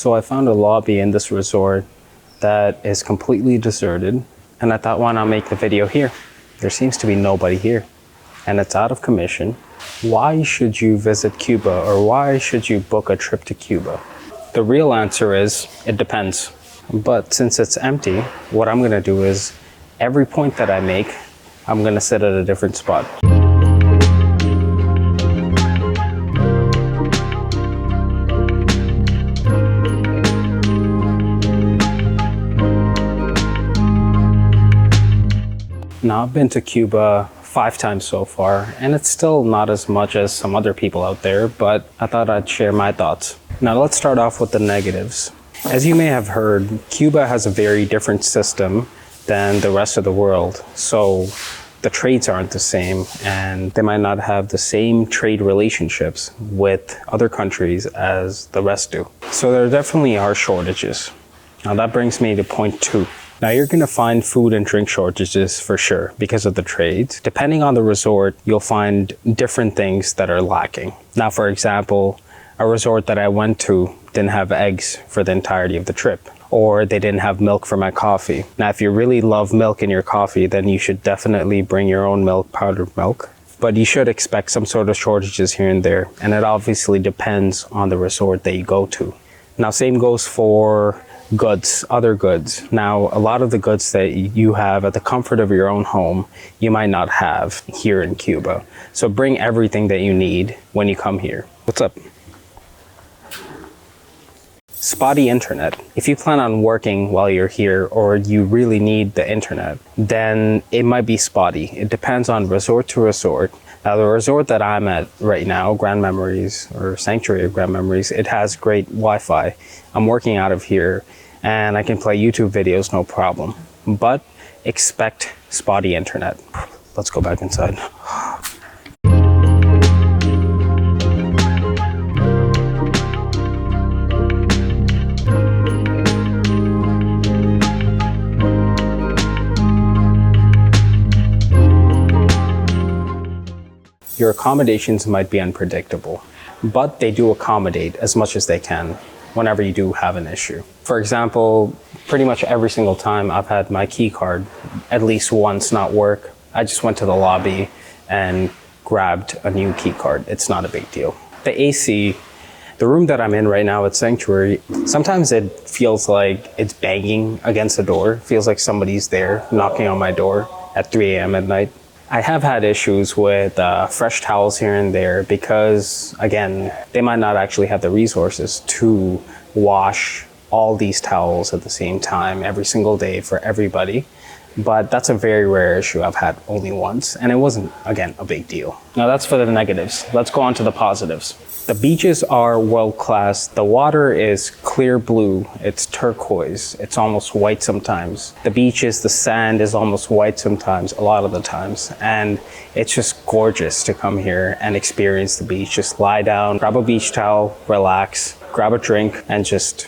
So I found a lobby in this resort that is completely deserted, and I thought, why not make the video here? There seems to be nobody here, and it's out of commission. Why should you visit Cuba, or why should you book a trip to Cuba? The real answer is, it depends. But since it's empty, what I'm gonna do is, every point that I make, I'm gonna sit at a different spot. Now, I've been to Cuba 5 times so far, and it's still not as much as some other people out there, but I thought I'd share my thoughts. Now, let's start off with the negatives. As you may have heard, Cuba has a very different system than the rest of the world. So the trades aren't the same, and they might not have the same trade relationships with other countries as the rest do. So there definitely are shortages. Now, that brings me to point 2. Now, you're going to find food and drink shortages for sure because of the trades. Depending on the resort, you'll find different things that are lacking. Now, for example, a resort that I went to didn't have eggs for the entirety of the trip, or they didn't have milk for my coffee. Now, if you really love milk in your coffee, then you should definitely bring your own milk, powdered milk. But you should expect some sort of shortages here and there, and it obviously depends on the resort that you go to. Now, same goes for goods, other goods. Now, a lot of the goods that you have at the comfort of your own home, you might not have here in Cuba. So bring everything that you need when you come here. What's up? Spotty internet. If you plan on working while you're here, or you really need the internet, then it might be spotty. It depends on resort to resort. Now, the resort that I'm at right now, Grand Memories, or Sanctuary of Grand Memories, it has great Wi-Fi. I'm working out of here, and I can play YouTube videos, no problem. But expect spotty internet. Let's go back inside. Your accommodations might be unpredictable, but they do accommodate as much as they can whenever you do have an issue. For example, pretty much every single time I've had my key card at least once not work, I just went to the lobby and grabbed a new key card. It's not a big deal. The AC, the room that I'm in right now at Sanctuary, sometimes it feels like it's banging against the door. It feels like somebody's there knocking on my door at 3 a.m. at night. I have had issues with fresh towels here and there because, again, they might not actually have the resources to wash all these towels at the same time every single day for everybody. But that's a very rare issue I've had only once, and it wasn't, again, a big deal. Now, that's for the negatives. Let's go on to the positives. The beaches are world-class. The water is clear blue. It's turquoise. It's almost white sometimes. The beaches, the sand is almost white sometimes, a lot of the times. And it's just gorgeous to come here and experience the beach. Just lie down, grab a beach towel, relax, grab a drink, and just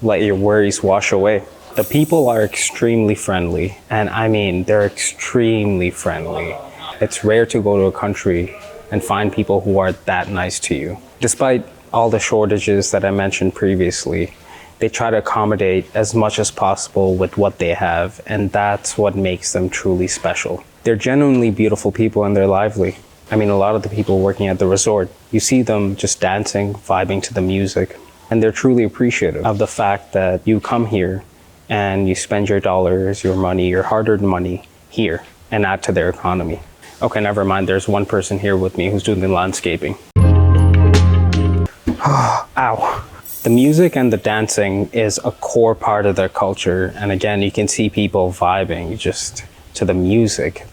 let your worries wash away. The people are extremely friendly, and I mean, they're extremely friendly. It's rare to go to a country and find people who are that nice to you. Despite all the shortages that I mentioned previously, they try to accommodate as much as possible with what they have, and that's what makes them truly special. They're genuinely beautiful people, and they're lively. I mean, a lot of the people working at the resort, you see them just dancing, vibing to the music, and they're truly appreciative of the fact that you come here and you spend your dollars, your money, your hard-earned money here and add to their economy. Okay, never mind. There's one person here with me who's doing the landscaping. Ow. The music and the dancing is a core part of their culture. And again, you can see people vibing just to the music.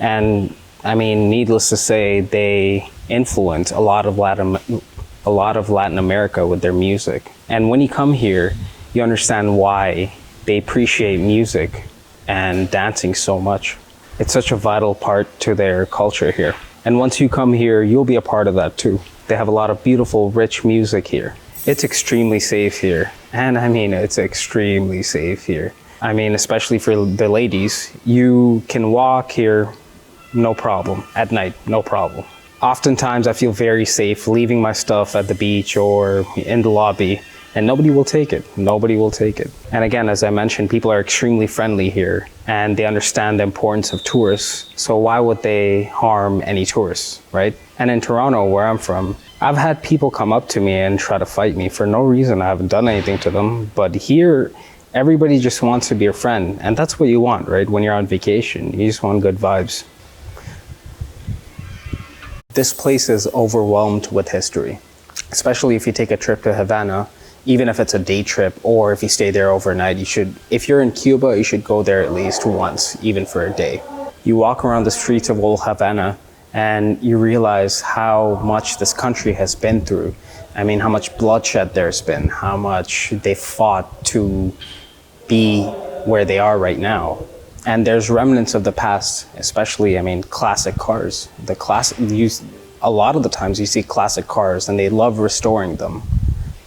And I mean, needless to say, they influence a lot of Latin America with their music. And when you come here, you understand why they appreciate music and dancing so much. It's such a vital part to their culture here. And once you come here, you'll be a part of that too. They have a lot of beautiful, rich music here. It's extremely safe here. And I mean, it's extremely safe here. I mean, especially for the ladies, you can walk here, no problem. At night, no problem. Oftentimes, I feel very safe leaving my stuff at the beach or in the lobby And nobody will take it. Nobody will take it. And again, as I mentioned, people are extremely friendly here and they understand the importance of tourists. So why would they harm any tourists, right? And in Toronto, where I'm from, I've had people come up to me and try to fight me for no reason. I haven't done anything to them. But here, everybody just wants to be your friend. And that's what you want, right? When you're on vacation, you just want good vibes. This place is overwhelmed with history, especially if you take a trip to Havana. Even if it's a day trip or if you stay there overnight, if you're in Cuba, you should go there at least once, even for a day. You walk around the streets of old Havana and you realize how much this country has been through. I mean, how much bloodshed there's been, how much they fought to be where they are right now. And there's remnants of the past, especially, I mean, classic cars. A lot of the times you see classic cars and they love restoring them.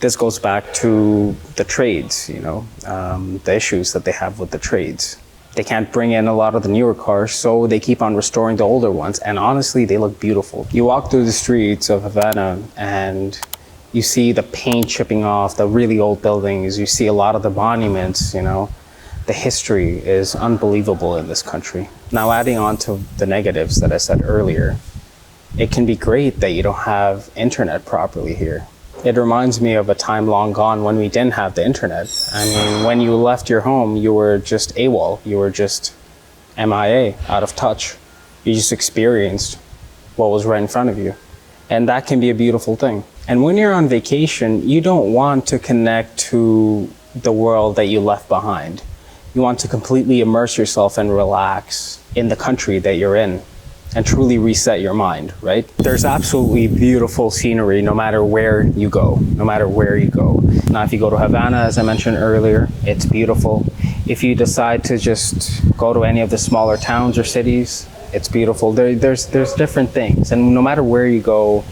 This goes back to the trades, the issues that they have with the trades. They can't bring in a lot of the newer cars, so they keep on restoring the older ones. And honestly, they look beautiful. You walk through the streets of Havana and you see the paint chipping off the really old buildings. You see a lot of the monuments, The history is unbelievable in this country. Now, adding on to the negatives that I said earlier, it can be great that you don't have internet properly here. It reminds me of a time long gone when we didn't have the internet. I mean, when you left your home, you were just AWOL. You were just MIA, out of touch. You just experienced what was right in front of you. And that can be a beautiful thing. And when you're on vacation, you don't want to connect to the world that you left behind. You want to completely immerse yourself and relax in the country that you're in and truly reset your mind, right? There's absolutely beautiful scenery no matter where you go, Now, if you go to Havana, as I mentioned earlier, it's beautiful. If you decide to just go to any of the smaller towns or cities, it's beautiful. There's different things. And no matter where you go,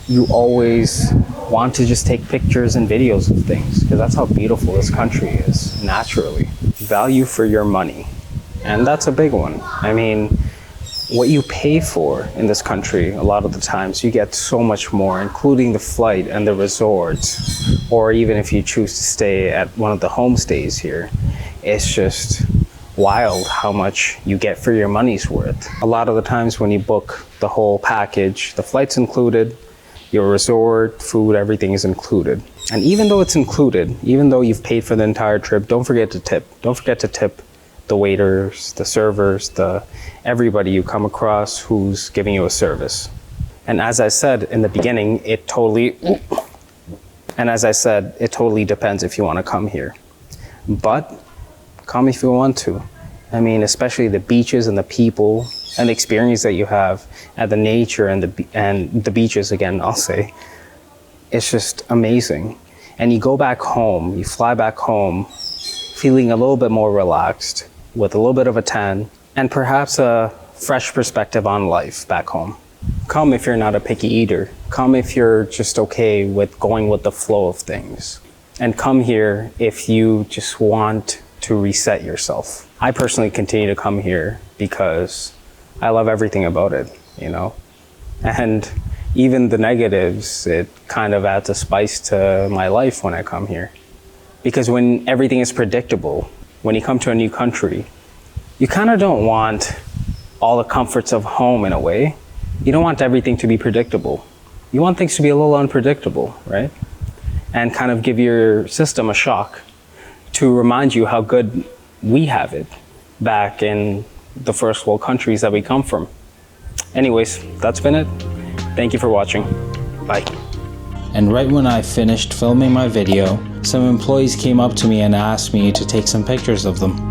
you always want to just take pictures and videos of things because that's how beautiful this country is, naturally. Value for your money. And that's a big one. I mean, what you pay for in this country, a lot of the times, you get so much more, including the flight and the resorts, or even if you choose to stay at one of the homestays here. It's just wild how much you get for your money's worth. A lot of the times when you book the whole package, the flight's included, your resort, food, everything is included. And even though it's included, even though you've paid for the entire trip, don't forget to tip. Don't forget to tip the waiters, the servers, everybody you come across who's giving you a service. And as I said in the beginning, it totally depends if you want to come here. But come if you want to. I mean, especially the beaches and the people and the experience that you have and the nature and the beaches, again, I'll say, it's just amazing. And you go back home, you fly back home feeling a little bit more relaxed, with a little bit of a tan, and perhaps a fresh perspective on life back home. Come if you're not a picky eater. Come if you're just okay with going with the flow of things. And come here if you just want to reset yourself. I personally continue to come here because I love everything about it, And even the negatives, it kind of adds a spice to my life when I come here. Because when everything is predictable, when you come to a new country, you kind of don't want all the comforts of home in a way. You don't want everything to be predictable. You want things to be a little unpredictable, right? And kind of give your system a shock to remind you how good we have it back in the first world countries that we come from. Anyways, that's been it. Thank you for watching. Bye. And right when I finished filming my video, some employees came up to me and asked me to take some pictures of them.